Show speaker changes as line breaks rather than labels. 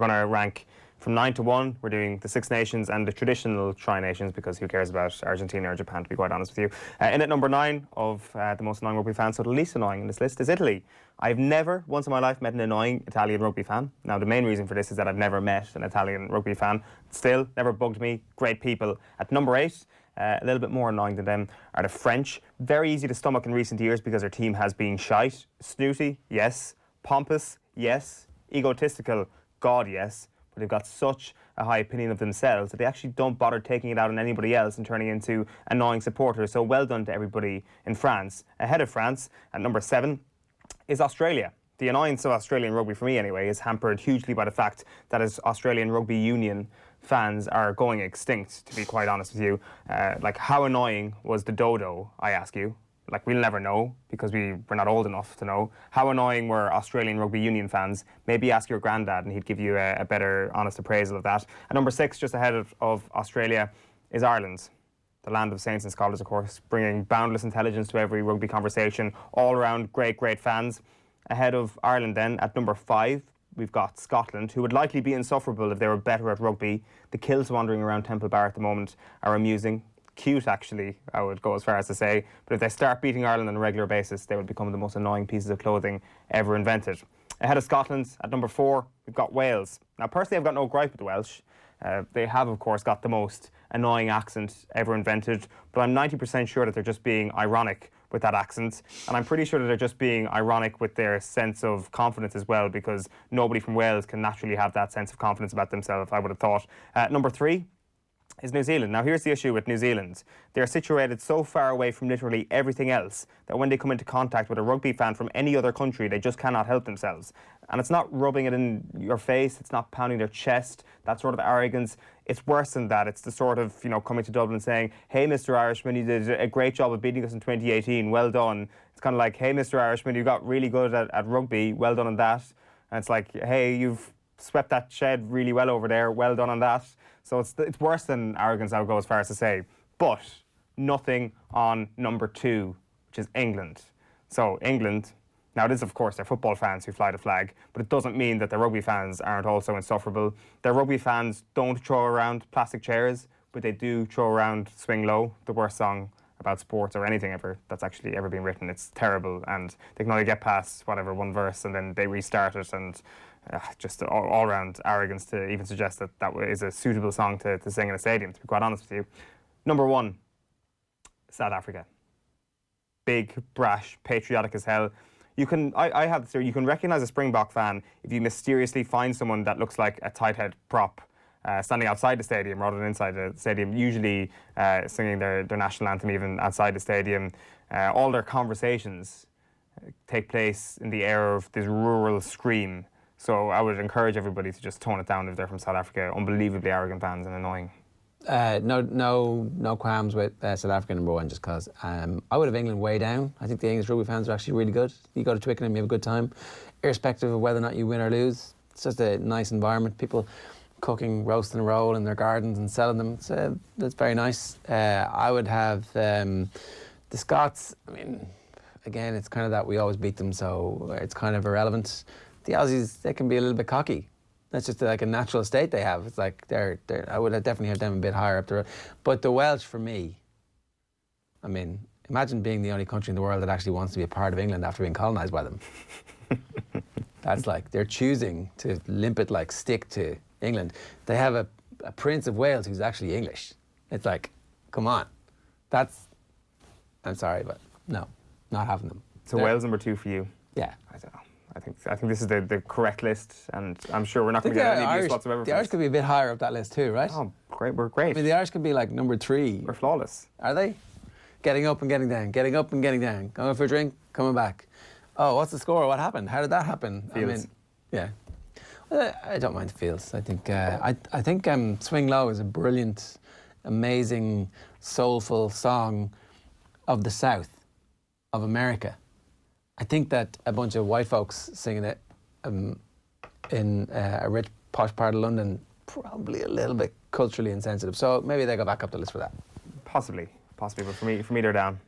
We're going to rank from 9 to 1. We're doing the Six Nations and the traditional Tri-Nations because who cares about Argentina or Japan, to be quite honest with you. In at number 9 of the most annoying rugby fans, so the least annoying in this list is Italy. I've never once in my life met an annoying Italian rugby fan. Now, the main reason for this is that I've never met an Italian rugby fan. Still, never bugged me. Great people. At number 8, a little bit more annoying than them, are the French. Very easy to stomach in recent years because their team has been shite. Snooty, yes. Pompous, yes. Egotistical, God, yes. But they've got such a high opinion of themselves that they actually don't bother taking it out on anybody else and turning into annoying supporters. So well done to everybody in France. Ahead of France, at number 7, is Australia. The annoyance of Australian rugby, for me anyway, is hampered hugely by the fact that as Australian Rugby Union fans are going extinct, to be quite honest with you. Like, how annoying was the dodo, I ask you? Like, we'll never know because we're not old enough to know. How annoying were Australian Rugby Union fans? Maybe ask your granddad and he'd give you a better, honest appraisal of that. At number 6, just ahead of Australia, is Ireland. The land of saints and scholars, of course, bringing boundless intelligence to every rugby conversation. All around great, great fans. Ahead of Ireland then, at number 5, we've got Scotland, who would likely be insufferable if they were better at rugby. The kills wandering around Temple Bar at the moment are amusing. Cute, actually, I would go as far as to say. But if they start beating Ireland on a regular basis, they would become the most annoying pieces of clothing ever invented. Ahead of Scotland, at number 4, we've got Wales. Now, personally, I've got no gripe with the Welsh. They have, of course, got the most annoying accent ever invented, but I'm 90% sure that they're just being ironic with that accent, and I'm pretty sure that they're just being ironic with their sense of confidence as well, because nobody from Wales can naturally have that sense of confidence about themselves, I would have thought. Number 3 is New Zealand. Now, here's the issue with New Zealand. They're situated so far away from literally everything else that when they come into contact with a rugby fan from any other country, they just cannot help themselves. And it's not rubbing it in your face, it's not pounding their chest, that sort of arrogance. It's worse than that. It's the sort of, coming to Dublin saying, hey, Mr. Irishman, you did a great job of beating us in 2018, well done. It's kind of like, hey, Mr. Irishman, you got really good at rugby, well done on that. And it's like, hey, you've swept that shed really well over there, well done on that. So it's worse than arrogance, I would go as far as to say. But nothing on number 2, which is England. So England, now it is, of course, they're football fans who fly the flag, but it doesn't mean that their rugby fans aren't also insufferable. Their rugby fans don't throw around plastic chairs, but they do throw around Swing Low, the worst song about sports or anything ever that's actually ever been written. It's terrible, and they can only get past whatever one verse and then they restart it, and just all-round arrogance to even suggest that that is a suitable song to sing in a stadium, to be quite honest with you. Number 1, South Africa. Big, brash, patriotic as hell. I have this theory, you can recognise a Springbok fan if you mysteriously find someone that looks like a tight head prop standing outside the stadium rather than inside the stadium, usually singing their national anthem even outside the stadium. All their conversations take place in the air of this rural scream. So I would encourage everybody to just tone it down if they're from South Africa. Unbelievably arrogant fans and annoying.
No qualms with South Africa number 1 just because I would have England way down. I think the English rugby fans are actually really good. You go to Twickenham, you have a good time, irrespective of whether or not you win or lose. It's just a nice environment. People cooking, roasting a roll in their gardens and selling them. That's very nice. I would have the Scots. I mean, again, it's kind of that we always beat them, so it's kind of irrelevant. The Aussies, they can be a little bit cocky. That's just like a natural state they have. It's like I would definitely have them a bit higher up the road. But the Welsh, for me, I mean, imagine being the only country in the world that actually wants to be a part of England after being colonised by them. That's like, they're choosing to limp it like stick to England. They have a Prince of Wales who's actually English. It's like, come on. I'm sorry, but no, not having them.
So Wales number 2 for you?
Yeah.
I don't know. I think this is the correct list, and I'm sure we're not going to get any abuse whatsoever.
The Irish could be a bit higher up that list too, right?
Oh, great! We're great.
I mean, the Irish could be like number 3.
We're flawless.
Are they? Getting up and getting down, getting up and getting down, going for a drink, coming back. Oh, what's the score? What happened? How did that happen?
Fields.
I mean, yeah. Well, I don't mind the Fields. I think Swing Low is a brilliant, amazing, soulful song of the South, of America. I think that a bunch of white folks singing it in a rich, posh part of London, probably a little bit culturally insensitive. So maybe they go back up the list for that.
Possibly, but for me they're down.